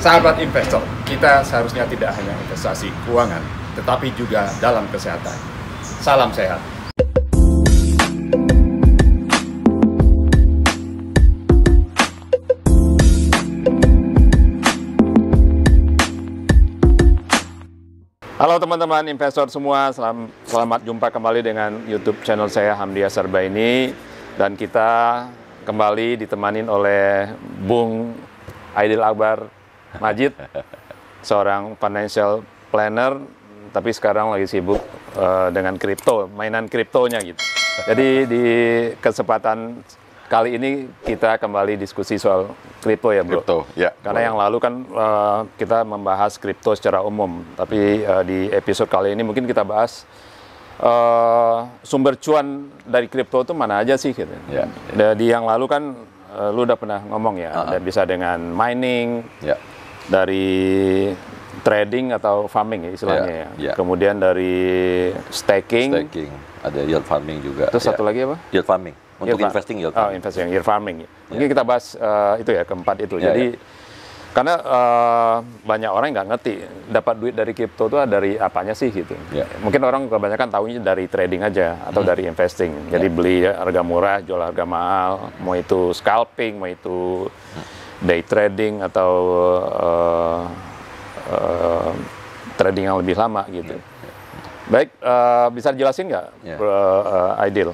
Sahabat investor, kita seharusnya tidak hanya investasi keuangan, tetapi juga dalam kesehatan. Salam sehat. Halo teman-teman investor semua, selamat jumpa kembali dengan YouTube channel saya Hamdi Sarbaini, dan kita kembali ditemanin oleh Bung Aidil Akbar Majid, seorang financial planner, tapi sekarang lagi sibuk dengan kripto, mainan kriptonya gitu. Jadi di kesempatan kali ini kita kembali diskusi soal kripto ya bro. Kripto, ya. Karena yang lalu kan kita membahas kripto secara umum, tapi di episode kali ini mungkin kita bahas sumber cuan dari kripto itu mana aja sih gitu. Ya, ya. Di yang lalu kan lu udah pernah ngomong ya, dan bisa dengan mining, ya, dari trading atau farming ya istilahnya ya. Ya. Kemudian dari staking, ada yield farming juga. Terus satu lagi apa? Yield farming. Untuk investing yield farming. Oh, investing yield farming. Mungkin kita bahas itu ya, keempat itu. Ya, Jadi karena banyak orang nggak ngerti dapat duit dari kripto itu dari apanya sih gitu. Ya. Mungkin orang kebanyakan tahunya dari trading aja atau dari investing. Jadi beli harga murah, jual harga mahal, mau itu scalping, mau itu day trading atau trading yang lebih lama gitu. Baik, bisa dijelasin nggak, Aidil?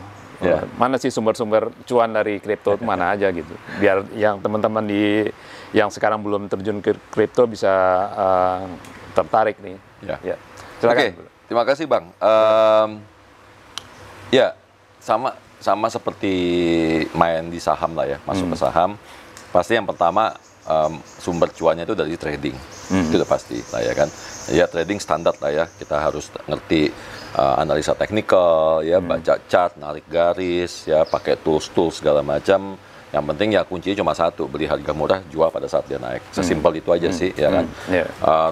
Mana sih sumber-sumber cuan dari kripto itu mana aja gitu? Biar yang teman-teman yang sekarang belum terjun ke kripto bisa tertarik nih. Ya. Silakan. Oke, terima kasih Bang. Ya, sama seperti main di saham lah ya, masuk ke saham. Pasti yang pertama sumber cuannya itu dari trading, itu udah pasti lah ya kan. Ya trading standar lah ya, kita harus ngerti analisa teknikal ya, baca chart, narik garis ya, pakai tools segala macam. Yang penting ya kuncinya cuma satu, beli harga murah, jual pada saat dia naik. Sesimpel itu aja sih ya kan.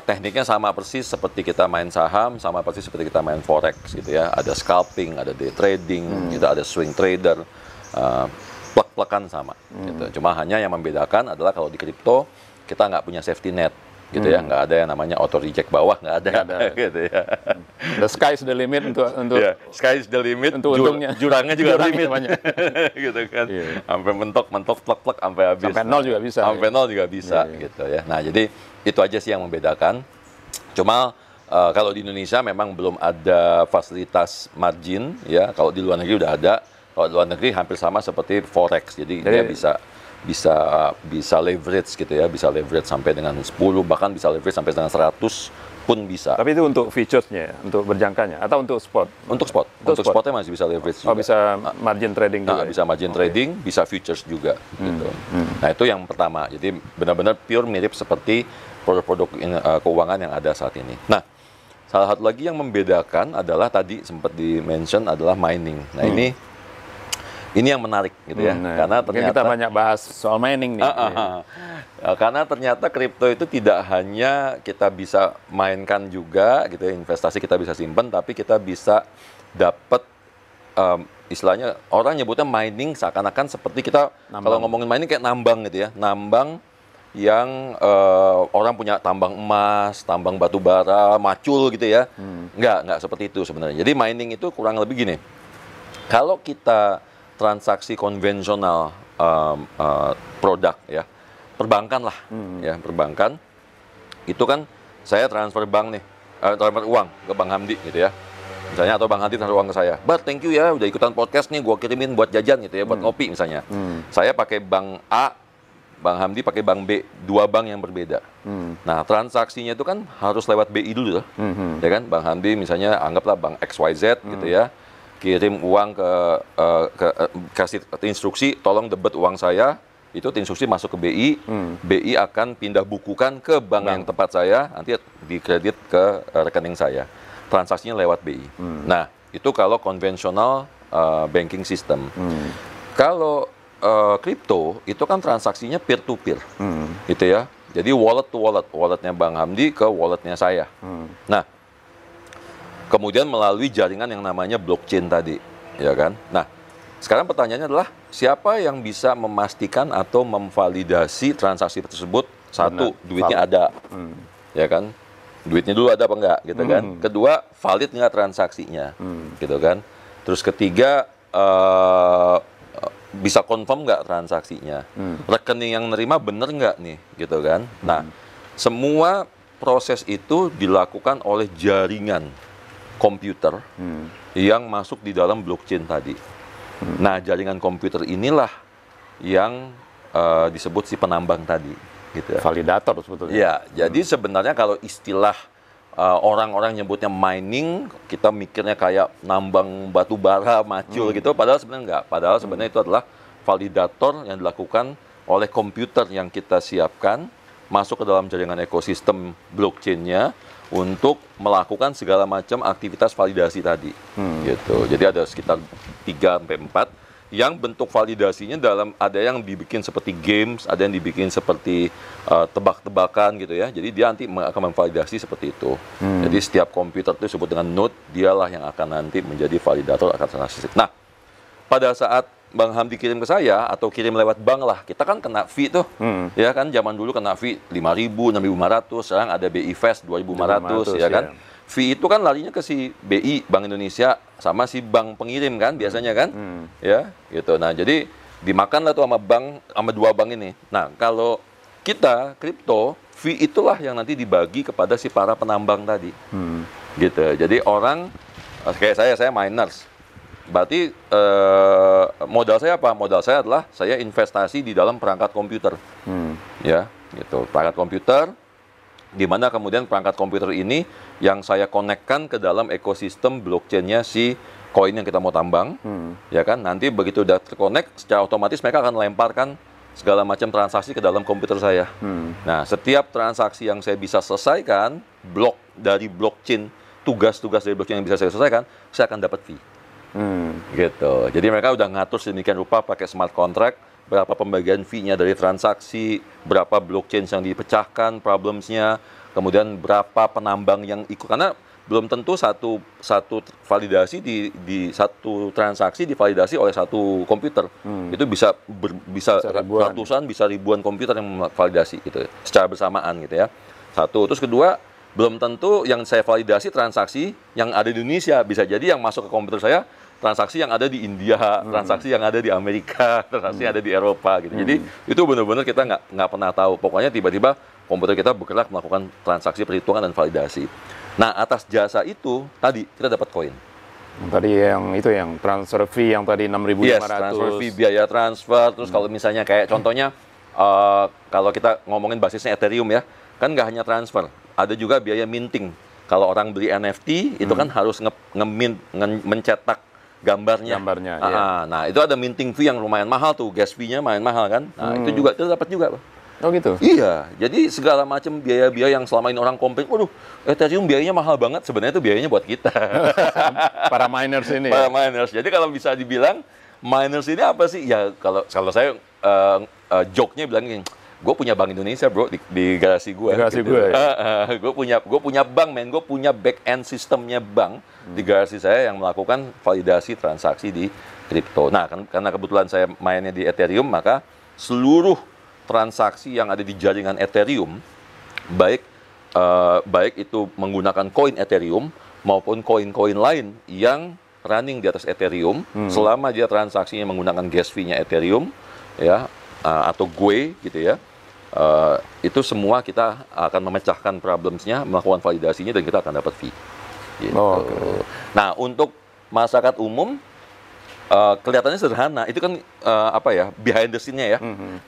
Tekniknya sama persis seperti kita main saham, sama persis seperti kita main forex gitu ya. Ada scalping, ada day trading, gitu, ada swing trader. Plek-plekan sama gitu. Cuma hanya yang membedakan adalah kalau di kripto kita nggak punya safety net gitu ya, nggak ada yang namanya auto reject bawah, nggak ada. Gitu ya. The sky is the limit untuk sky is the limit, untuk untungnya. Jurangnya juga limit gitu kan. Sampai mentok plek sampai habis. Sampai nol juga bisa. Sampai nol juga bisa gitu ya. Nah, jadi itu aja sih yang membedakan. Cuma kalau di Indonesia memang belum ada fasilitas margin ya. Kalau di luar negeri udah ada. Kalau di luar negeri hampir sama seperti forex, jadi dia bisa leverage gitu ya, bisa leverage sampai dengan 10, bahkan bisa leverage sampai dengan 100 pun bisa. Tapi itu untuk features-nya, untuk berjangkanya, atau untuk spot? Untuk spotnya masih bisa leverage juga. Oh, bisa margin trading juga? Bisa margin trading, bisa futures juga. Gitu. Nah, itu yang pertama. Jadi benar-benar pure mirip seperti produk-produk keuangan yang ada saat ini. Nah, salah satu lagi yang membedakan adalah tadi sempat di-mention adalah mining. Nah, ini yang menarik gitu ya, karena ternyata kita banyak bahas soal mining nih. Karena ternyata kripto itu tidak hanya kita bisa mainkan juga gitu ya, investasi kita bisa simpan, tapi kita bisa dapat istilahnya orang nyebutnya mining seakan-akan seperti kita kalau ngomongin mining kayak nambang gitu ya, nambang yang orang punya tambang emas, tambang batu bara, macul gitu ya. Nggak seperti itu sebenarnya. Jadi mining itu kurang lebih gini, kalau kita transaksi konvensional produk ya, perbankan lah ya, perbankan itu kan saya transfer bank nih, transfer uang ke Bang Hamdi gitu ya, misalnya, atau Bang Hamdi transfer uang ke saya, "Bar, thank you ya udah ikutan podcast nih, gua kirimin buat jajan gitu ya, buat ngopi misalnya." Saya pakai bank A, Bang Hamdi pakai bank B, dua bank yang berbeda. Nah, transaksinya itu kan harus lewat BI dulu ya kan. Bang Hamdi misalnya anggaplah bank XYZ gitu ya, kirim uang kasih instruksi, tolong debit uang saya, itu instruksi masuk ke BI, BI akan pindah bukukan ke bank yang tepat saya, nanti dikredit ke rekening saya. Transaksinya lewat BI. Nah, itu kalau konvensional banking system. Kalau kripto, itu kan transaksinya peer to peer, gitu ya. Jadi wallet to wallet, walletnya Bang Hamdi ke walletnya saya. Nah, kemudian melalui jaringan yang namanya blockchain tadi, ya kan? Nah, sekarang pertanyaannya adalah siapa yang bisa memastikan atau memvalidasi transaksi tersebut Satu, Benar. duitnya ada, ya kan? Duitnya dulu ada apa enggak, gitu kan? Kedua, valid nggak transaksinya, gitu kan? Terus ketiga, bisa confirm nggak transaksinya? Rekening yang nerima bener nggak nih, gitu kan? Nah, semua proses itu dilakukan oleh jaringan komputer yang masuk di dalam blockchain tadi. Nah, jaringan komputer inilah yang disebut si penambang tadi, gitu. Validator sebetulnya. Ya, jadi sebenarnya kalau istilah orang-orang nyebutnya mining, kita mikirnya kayak nambang batu bara, macul gitu, padahal sebenarnya enggak. Padahal sebenarnya itu adalah validator yang dilakukan oleh komputer yang kita siapkan masuk ke dalam jaringan ekosistem blockchain-nya untuk melakukan segala macam aktivitas validasi tadi. Gitu. Jadi ada sekitar 3-4 yang bentuk validasinya ada yang dibikin seperti games, ada yang dibikin seperti tebak-tebakan gitu ya. Jadi dia nanti akan memvalidasi seperti itu. Jadi setiap komputer itu disebut dengan node, dialah yang akan nanti menjadi validator akan transaksi. Nah, pada saat Bang Hamdi kirim ke saya atau kirim lewat bank lah, kita kan kena fee tuh. Ya kan zaman dulu kena fee 5.000, 6.500, sekarang ada BI Fast 2.500 ya kan. Fee itu kan larinya ke si BI, Bank Indonesia, sama si bank pengirim kan biasanya kan. Ya, gitu. Nah, jadi dimakanlah tuh sama bank, sama dua bank ini. Nah, kalau kita kripto, fee itulah yang nanti dibagi kepada si para penambang tadi. Gitu. Jadi orang kayak saya miners. Berarti modal saya apa? Modal saya adalah saya investasi di dalam perangkat komputer. Ya, gitu. Perangkat komputer di mana kemudian perangkat komputer ini yang saya konekkan ke dalam ekosistem blockchain-nya si koin yang kita mau tambang, ya kan? Nanti begitu udah terkonek, secara otomatis mereka akan melemparkan segala macam transaksi ke dalam komputer saya. Nah, setiap transaksi yang saya bisa selesaikan, blok dari blockchain, tugas-tugas dari blockchain yang bisa saya selesaikan, saya akan dapat fee. Gitu. Jadi mereka udah ngatur sedemikian rupa pakai smart contract, berapa pembagian fee-nya dari transaksi, berapa blockchain yang dipecahkan, problems-nya, kemudian berapa penambang yang ikut. Karena belum tentu satu validasi di satu transaksi divalidasi oleh satu komputer. Itu bisa ratusan, bisa ribuan komputer yang validasi gitu, secara bersamaan gitu ya. Satu. Terus kedua, belum tentu yang saya validasi transaksi yang ada di Indonesia. Bisa jadi yang masuk ke komputer saya transaksi yang ada di India, transaksi yang ada di Amerika, transaksi yang ada di Eropa gitu. Jadi itu benar-benar kita nggak pernah tahu. Pokoknya tiba-tiba komputer kita bergerak melakukan transaksi perhitungan dan validasi. Nah, atas jasa itu tadi kita dapat koin. Tadi yang transfer fee yang tadi 6.500. Yes, transfer fee, biaya transfer. Terus kalau misalnya kayak contohnya kalau kita ngomongin basisnya Ethereum ya, kan nggak hanya transfer, ada juga biaya minting. Kalau orang beli NFT itu kan harus mencetak gambarnya. Ya. Nah, itu ada minting fee yang lumayan mahal tuh, gas fee-nya lumayan mahal kan. Nah, itu dapat juga, Pak. Oh gitu? Iya, jadi segala macam biaya-biaya yang selama ini orang komplain, waduh, Ethereum biayanya mahal banget, sebenarnya itu biayanya buat kita. Para miners ini. Para miners. Jadi kalau bisa dibilang, miners ini apa sih? Ya, kalau saya joke-nya bilang gini, gue punya Bank Indonesia bro di garasi gue. Di garasi gue. Ya? Gue punya bank men, gue punya back end sistemnya bank di garasi saya yang melakukan validasi transaksi di kripto. Nah, karena kebetulan saya mainnya di Ethereum, maka seluruh transaksi yang ada di jaringan Ethereum, baik itu menggunakan koin Ethereum maupun koin-koin lain yang running di atas Ethereum, selama dia transaksinya menggunakan gas fee-nya Ethereum, ya atau GUE gitu ya. Itu semua kita akan memecahkan problems-nya, melakukan validasinya, dan kita akan dapat fee. Gitu. Okay. Nah, untuk masyarakat umum kelihatannya sederhana. Itu kan behind the scene-nya ya.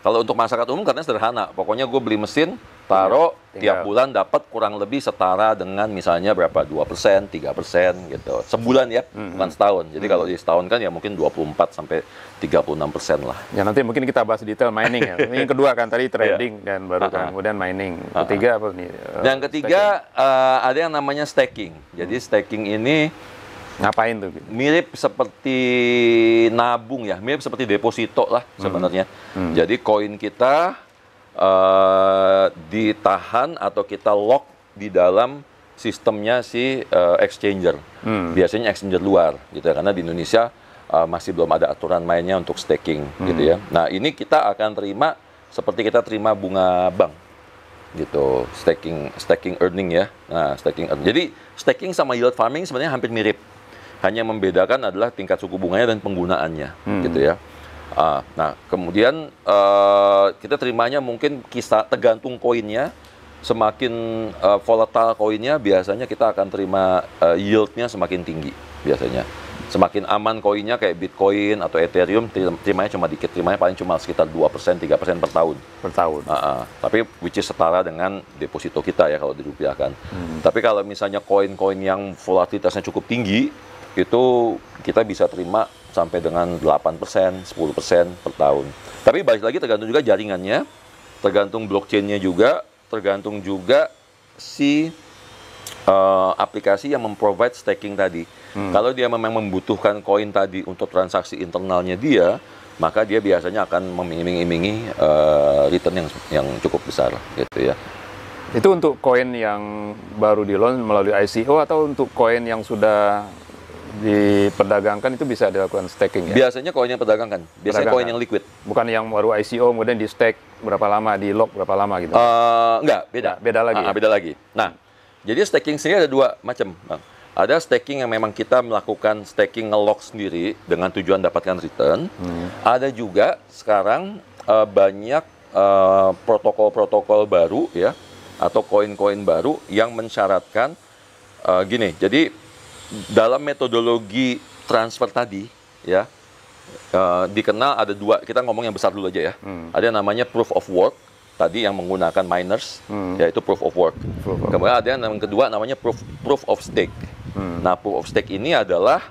Kalau untuk masyarakat umum katanya sederhana. Pokoknya gue beli mesin, taruh, tiap bulan dapat kurang lebih setara dengan misalnya berapa? 2%, 3% gitu. Sebulan ya, bukan setahun. Jadi kalau di setahun kan ya mungkin 24 sampai 36% lah. Ya nanti mungkin kita bahas detail mining ya. Ini yang kedua kan tadi trading dan baru kemudian mining. Ketiga apa nih? Yang ketiga ada yang namanya staking. Jadi staking ini ngapain tuh? Mirip seperti nabung ya, mirip seperti deposito lah sebenarnya. Jadi koin kita ditahan atau kita lock di dalam sistemnya si exchanger. Biasanya exchanger luar gitu ya, karena di Indonesia masih belum ada aturan mainnya untuk staking gitu ya. Nah, ini kita akan terima seperti kita terima bunga bank. gitu. Staking earning ya. Nah, jadi staking sama yield farming sebenarnya hampir mirip. Hanya membedakan adalah tingkat suku bunganya dan penggunaannya, gitu ya. Nah, kemudian kita terimanya mungkin tergantung koinnya. Semakin volatile koinnya, biasanya kita akan terima yieldnya semakin tinggi biasanya. Semakin aman koinnya kayak Bitcoin atau Ethereum, terimanya cuma dikit, terimanya paling cuma sekitar 2%, 3% per tahun. Per tahun. Tapi which is setara dengan deposito kita ya kalau dirupiahkan. Tapi kalau misalnya koin-koin yang volatilitasnya cukup tinggi, itu kita bisa terima sampai dengan 8%, 10% per tahun. Tapi balik lagi tergantung juga jaringannya, tergantung blockchain-nya juga, tergantung juga si aplikasi yang memprovide staking tadi. Kalau dia memang membutuhkan koin tadi untuk transaksi internalnya dia, maka dia biasanya akan mengiming-imingi return yang cukup besar, gitu ya. Itu untuk koin yang baru di launch melalui ICO atau untuk koin yang sudah diperdagangkan itu bisa dilakukan staking ya? Biasanya koin yang perdagangkan, biasanya koin yang liquid. Bukan yang baru ICO kemudian di stake berapa lama, di lock berapa lama gitu? Enggak, beda. Beda lagi. Beda lagi. Nah, jadi staking sendiri ada dua macam, Bang. Ada staking yang memang kita melakukan staking nge-lock sendiri dengan tujuan dapatkan return. Ada juga sekarang banyak protokol-protokol baru ya, atau koin-koin baru yang mensyaratkan gini. Jadi dalam metodologi transfer tadi ya, dikenal ada dua. Kita ngomong yang besar dulu aja ya. Ada yang namanya proof of work. Tadi yang menggunakan miners, yaitu proof of work. Kemudian ada yang kedua namanya proof of stake. Nah, proof of stake ini adalah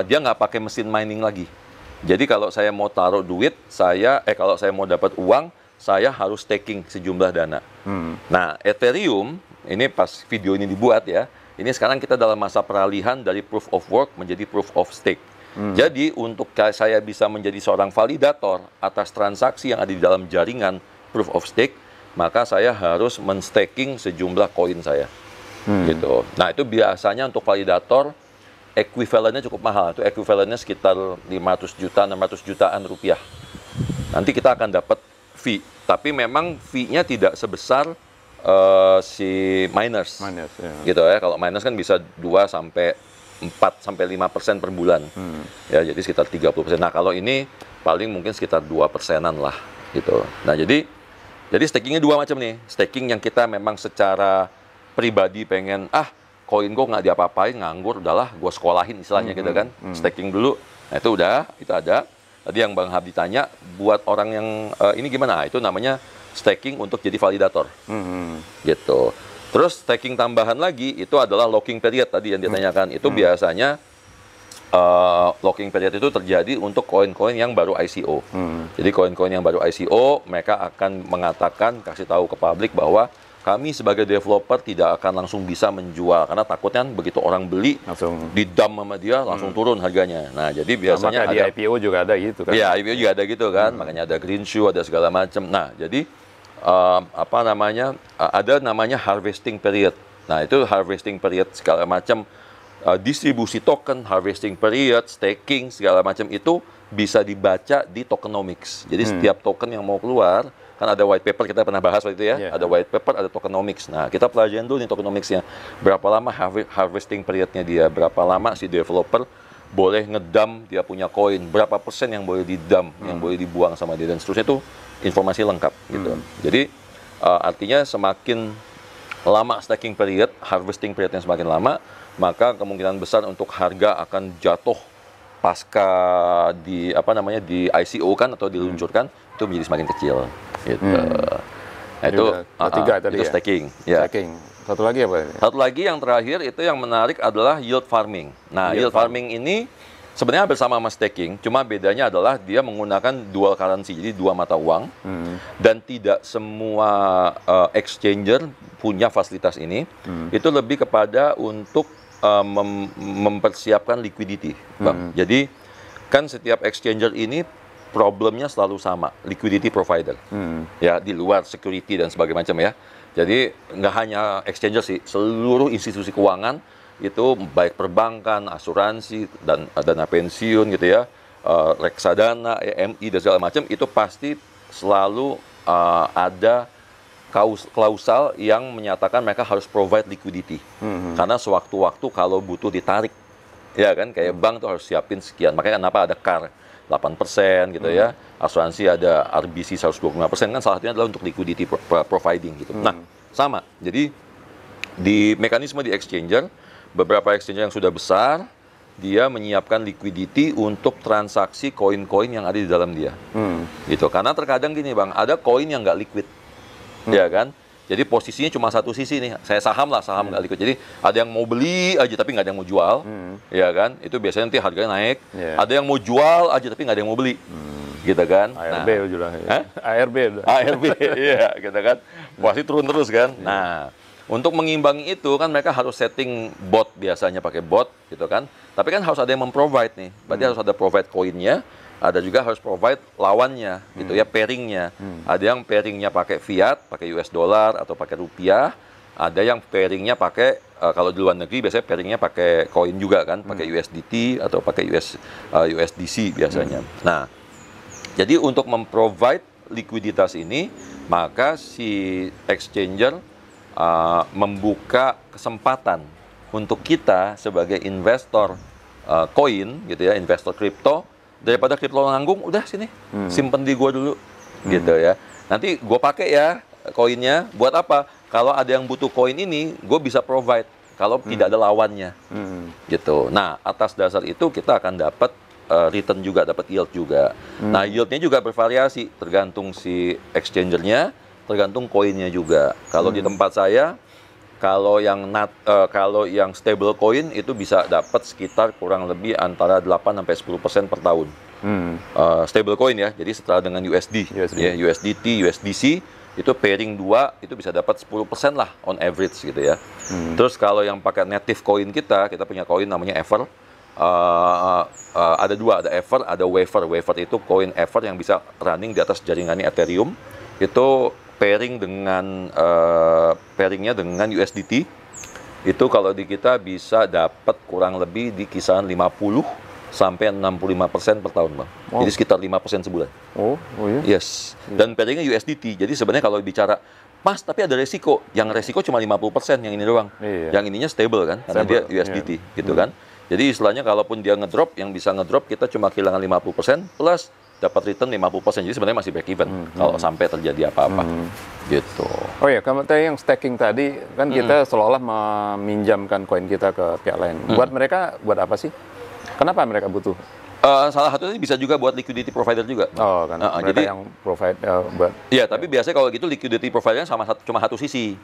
dia nggak pakai mesin mining lagi. Jadi kalau saya mau taruh duit, kalau saya mau dapat uang, saya harus staking sejumlah dana. Nah, Ethereum ini pas video ini dibuat ya, ini sekarang kita dalam masa peralihan dari proof of work menjadi proof of stake. Jadi untuk saya bisa menjadi seorang validator atas transaksi yang ada di dalam jaringan proof of stake, maka saya harus men-staking sejumlah koin saya. Gitu. Nah, itu biasanya untuk validator ekuivalennya cukup mahal. Itu ekuivalennya sekitar 500 juta, 600 jutaan rupiah. Nanti kita akan dapat fee, tapi memang fee-nya tidak sebesar si miners. Ya. Gitu ya. Kalau miners kan bisa 2 sampai 4 sampai 5% per bulan. Ya, jadi sekitar 30%. Nah, kalau ini paling mungkin sekitar 2%-an lah gitu. Nah, jadi stakingnya dua macam nih. Staking yang kita memang secara pribadi pengen, koin gue nggak diapa-apain, nganggur, udahlah gue sekolahin istilahnya gitu kan. Staking dulu, nah itu ada. Tadi yang Bang Habdi tanya, buat orang yang ini gimana? Itu namanya staking untuk jadi validator. Gitu. Terus staking tambahan lagi, itu adalah locking period tadi yang ditanyakan. Itu biasanya locking period itu terjadi untuk koin-koin yang baru ICO. Jadi koin-koin yang baru ICO, mereka akan mengatakan, kasih tahu ke publik bahwa kami sebagai developer tidak akan langsung bisa menjual, karena takutnya begitu orang beli, langsung didam sama dia, langsung turun harganya. Nah, jadi biasanya di IPO juga ada gitu kan? Iya, IPO juga ada gitu kan, makanya ada green shoe, ada segala macam. Nah, jadi ada namanya harvesting period. Nah, itu harvesting period segala macam. Distribusi token, harvesting period, staking, segala macam itu bisa dibaca di tokenomics. Jadi setiap token yang mau keluar, kan ada white paper, kita pernah bahas waktu itu ya, ada white paper, ada tokenomics. Nah, kita pelajarin dulu nih tokenomicsnya. Berapa lama harvesting periodnya dia, berapa lama si developer boleh ngedam dia punya koin, berapa persen yang boleh didam, yang boleh dibuang sama dia, dan seterusnya itu informasi lengkap gitu. Jadi artinya semakin lama staking period, harvesting period yang semakin lama, maka kemungkinan besar untuk harga akan jatuh pasca di di ICO kan atau diluncurkan, itu menjadi semakin kecil gitu. Nah, itu ketiga tadi itu ya. Staking. Ya. Staking. Satu lagi apa? Satu lagi yang terakhir itu yang menarik adalah yield farming. Nah, yield farming ini sebenarnya bersama sama staking, cuma bedanya adalah dia menggunakan dual currency, jadi dua mata uang, dan tidak semua exchanger punya fasilitas ini. Itu lebih kepada untuk mempersiapkan liquidity, Bang. Jadi kan setiap exchanger ini problemnya selalu sama, liquidity provider. Ya, di luar security dan sebagainya macam ya. Jadi nggak hanya exchanger sih, seluruh institusi keuangan itu baik perbankan, asuransi, dan dana pensiun gitu ya, reksadana, EMI dan segala macam, itu pasti selalu ada klausal yang menyatakan mereka harus provide liquidity. Karena sewaktu-waktu kalau butuh ditarik, ya kan, kayak bank tuh harus siapin sekian. Makanya kenapa ada CAR 8% gitu ya, asuransi ada RBC 125%, kan salah satunya adalah untuk liquidity providing gitu. Nah, sama. Jadi di mekanisme di exchanger, beberapa exchanger yang sudah besar, dia menyiapkan liquidity untuk transaksi koin-koin yang ada di dalam dia. Gitu. Karena terkadang gini Bang, ada koin yang nggak liquid. Ya kan? Jadi posisinya cuma satu sisi nih. Saya saham lah, saham nggak liquid. Jadi ada yang mau beli aja tapi nggak ada yang mau jual. Ya kan? Itu biasanya nanti harganya naik. Ada yang mau jual aja tapi nggak ada yang mau beli. Gitu kan? ARB juga. ARB udah. ARB, iya, gitu kan. Pasti turun terus kan. Nah, untuk mengimbangi itu kan mereka harus setting bot, biasanya pakai bot gitu kan. Tapi kan harus ada yang memprovide nih. Berarti harus ada provide koinnya, ada juga harus provide lawannya gitu ya, pairingnya. Ada yang pairingnya pakai fiat, pakai US dollar atau pakai rupiah. Ada yang pairingnya pakai kalau di luar negeri biasanya pairingnya pakai koin juga kan, pakai USDT atau pakai USDC biasanya. Nah, jadi untuk memprovide likuiditas ini, maka si exchanger membuka kesempatan untuk kita sebagai investor koin gitu ya, investor kripto, daripada kripto nanggung, udah sini simpen di gua dulu gitu ya. Nanti gua pakai ya koinnya buat apa? Kalau ada yang butuh koin ini, gue bisa provide. Kalau tidak ada lawannya, gitu. Nah, atas dasar itu kita akan dapat return juga, dapat yield juga. Nah, yieldnya juga bervariasi, tergantung si exchangernya, tergantung koinnya juga. Kalau di tempat saya, kalau yang stable coin itu bisa dapat sekitar kurang lebih antara 8-10% per tahun. Stable coin ya, jadi setara dengan USD. Ya, USDT, USDC, itu pairing 2 itu bisa dapat 10% lah on average gitu ya. Terus kalau yang pakai native coin kita punya koin namanya Ether. Ada dua, ada Ether, ada Wafer. Wafer itu koin Ether yang bisa running di atas jaringannya Ethereum. Itu pairingnya dengan USDT. Itu kalau di kita bisa dapat kurang lebih di kisaran 50-65% per tahun, Bang. Jadi sekitar 5% sebulan. Oh iya? Yes. Dan pairingnya USDT. Jadi sebenarnya kalau bicara, Mas, tapi ada resiko. Yang resiko cuma 50%, yang ini doang. Yang ininya stable kan, karena dia USDT, gitu kan. Jadi istilahnya kalaupun dia ngedrop, yang bisa ngedrop kita cuma kehilangan 50% plus dapat return 50%. Jadi sebenarnya masih break even kalau sampai terjadi apa-apa. Gitu. Oh ya, kalau tadi yang staking tadi kan kita seolah-olah meminjamkan koin kita ke pihak lain. Buat mereka buat apa sih? Kenapa mereka butuh? Salah satunya bisa juga buat liquidity provider juga. Oh, kan. Jadi yang provide buat. Iya, tapi biasanya kalau gitu liquidity providernya cuma satu sisi.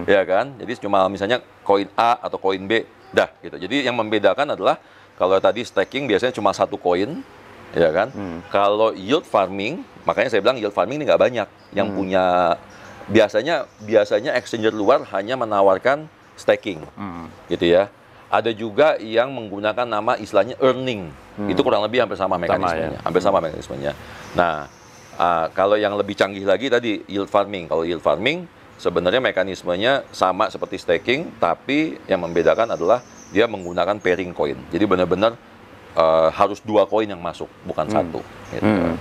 Ya kan? Jadi cuma misalnya koin A atau koin B, dah gitu. Jadi yang membedakan adalah kalau tadi staking biasanya cuma satu koin, ya kan? Kalau yield farming, makanya saya bilang yield farming ini nggak banyak yang punya. Biasanya exchanger luar hanya menawarkan staking, gitu ya. Ada juga yang menggunakan nama istilahnya earning. Itu kurang lebih hampir sama mekanismenya. Hampir sama mekanismenya. Nah, kalau yang lebih canggih lagi tadi yield farming. Kalau yield farming sebenarnya mekanismenya sama seperti staking, tapi yang membedakan adalah dia menggunakan pairing coin. Jadi benar-benar harus 2 koin yang masuk, bukan satu. Gitu.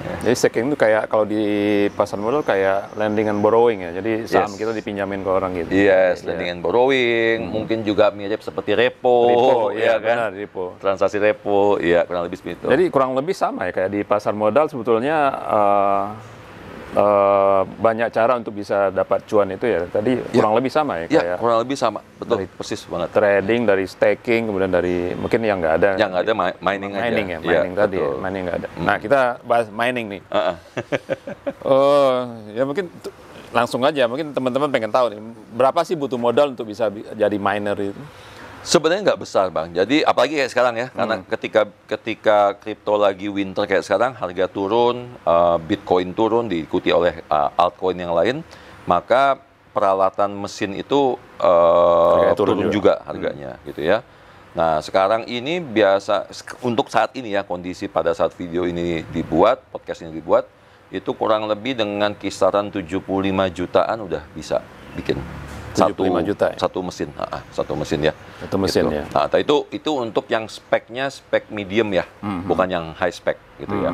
Jadi staking itu kayak kalau di pasar modal kayak lending and borrowing ya. Jadi saham kita dipinjamin ke orang gitu. Yes, lending and borrowing. Mungkin juga mirip seperti repo ya kan? Benar, repo. Transaksi repo, ya kurang lebih seperti itu. Jadi kurang lebih sama ya kayak di pasar modal sebetulnya banyak cara untuk bisa dapat cuan itu ya. Tadi kurang lebih sama ya kayak. Kurang lebih sama. Betul, persis banget. Trading, dari staking, kemudian dari mungkin yang nggak ada. Yang nggak ada mining aja. Mining tadi. Betul. Mining nggak ada. Nah, kita bahas mining nih. Ya mungkin langsung aja. Mungkin teman-teman pengen tahu nih, berapa sih butuh modal untuk bisa jadi miner itu? Sebenarnya nggak besar, Bang. Jadi apalagi kayak sekarang ya, karena ketika kripto lagi winter kayak sekarang, harga turun, Bitcoin turun, diikuti oleh altcoin yang lain, maka peralatan mesin itu turun juga harganya, gitu ya. Nah, sekarang ini biasa untuk saat ini ya, kondisi pada saat video ini dibuat, podcast ini dibuat, itu kurang lebih dengan kisaran 75 jutaan udah bisa bikin. 75 juta ya? Satu mesin ya. Satu mesin gitu. ya. Nah, itu untuk yang speknya spek medium ya, bukan yang high spec gitu ya.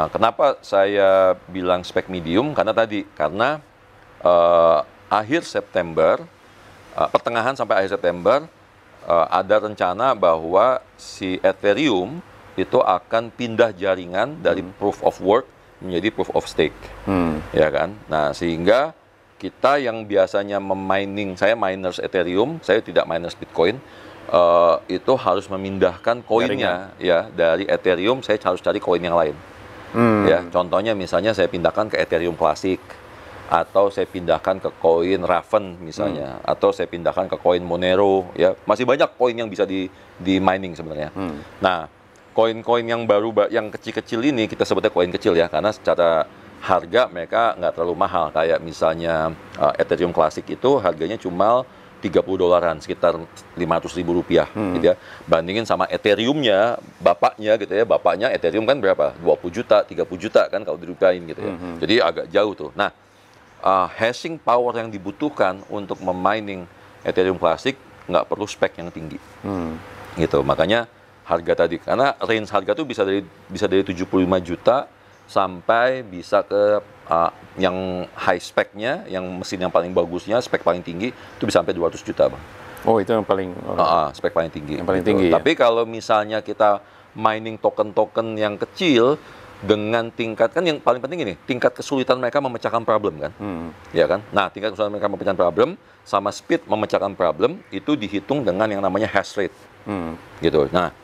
Kenapa saya bilang spek medium? Karena akhir September, pertengahan sampai akhir September, ada rencana bahwa si Ethereum itu akan pindah jaringan dari proof of work menjadi proof of stake, ya kan? Nah, sehingga kita yang biasanya memining, saya miners Ethereum, saya tidak miners Bitcoin, itu harus memindahkan koinnya ya dari Ethereum, saya harus cari koin yang lain. Ya, contohnya misalnya saya pindahkan ke Ethereum klasik, atau saya pindahkan ke koin Raven misalnya, atau saya pindahkan ke koin Monero, ya masih banyak koin yang bisa di mining sebenarnya. Nah, koin-koin yang baru, yang kecil-kecil ini kita sebutnya koin kecil ya, karena secara harga mereka nggak terlalu mahal. Kayak misalnya Ethereum klasik itu harganya cuma $30, sekitar Rp500.000 gitu ya. Bandingin sama Ethereum-nya, bapaknya gitu ya. Bapaknya Ethereum kan berapa? 20 juta, 30 juta kan kalau dirupiahin gitu ya. Jadi agak jauh tuh. Nah, hashing power yang dibutuhkan untuk memining Ethereum klasik nggak perlu spek yang tinggi. Gitu. Makanya harga tadi, karena range harga tuh bisa dari 75 juta sampai bisa ke yang high spec-nya, yang mesin yang paling bagusnya, spek paling tinggi itu bisa sampai 200 juta, Bang. Oh, itu yang paling spek paling tinggi. Yang paling gitu. tinggi. Tapi kalau misalnya kita mining token-token yang kecil dengan tingkat, kan yang paling penting ini, tingkat kesulitan mereka memecahkan problem kan. Ya kan? Nah, tingkat kesulitan mereka memecahkan problem sama speed memecahkan problem itu dihitung dengan yang namanya hash rate. Gitu. Nah,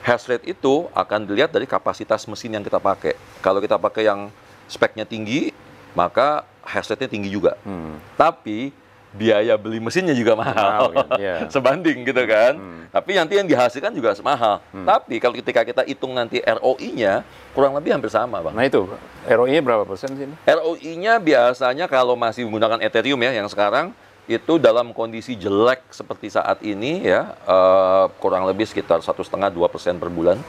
hash rate itu akan dilihat dari kapasitas mesin yang kita pakai. Kalau kita pakai yang speknya tinggi, maka hash rate-nya tinggi juga. Tapi biaya beli mesinnya juga mahal. Sebanding gitu kan. Tapi nanti yang dihasilkan juga mahal. Tapi kalau ketika kita hitung nanti ROI-nya, kurang lebih hampir sama, Bang. Nah itu, ROI-nya berapa persen sih? ROI-nya biasanya kalau masih menggunakan Ethereum ya, yang sekarang, itu dalam kondisi jelek seperti saat ini ya, kurang lebih sekitar 1,5–2% per bulan.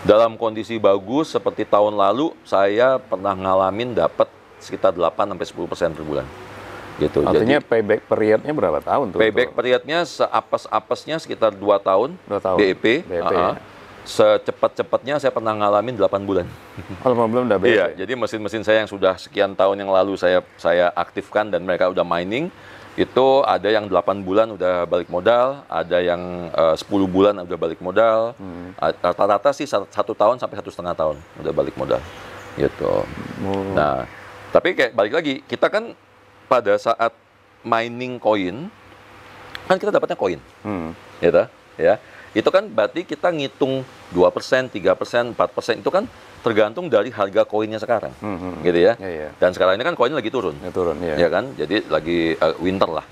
Dalam kondisi bagus seperti tahun lalu, saya pernah ngalamin dapat sekitar 8–10% per bulan. Gitu. Artinya jadi, payback periodnya berapa tahun tuh? Payback periodnya seapes-apesnya sekitar 2 tahun, 2 tahun. BEP. Secepat-cepatnya saya pernah ngalamin 8 bulan. Oh, 8 bulan udah BEP? Iya, jadi mesin-mesin saya yang sudah sekian tahun yang lalu saya aktifkan dan mereka udah mining, itu ada yang 8 bulan udah balik modal, ada yang 10 bulan udah balik modal, rata-rata sih 1 tahun sampai 1,5 tahun udah balik modal, gitu. Nah, tapi kayak balik lagi, kita kan pada saat mining koin, kan kita dapatnya koin, gitu, ya. Itu kan berarti kita ngitung 2%, 3%, 4%, itu kan tergantung dari harga koinnya sekarang, gitu ya. Dan sekarang ini kan koinnya lagi turun, ya kan. Jadi lagi winter lah.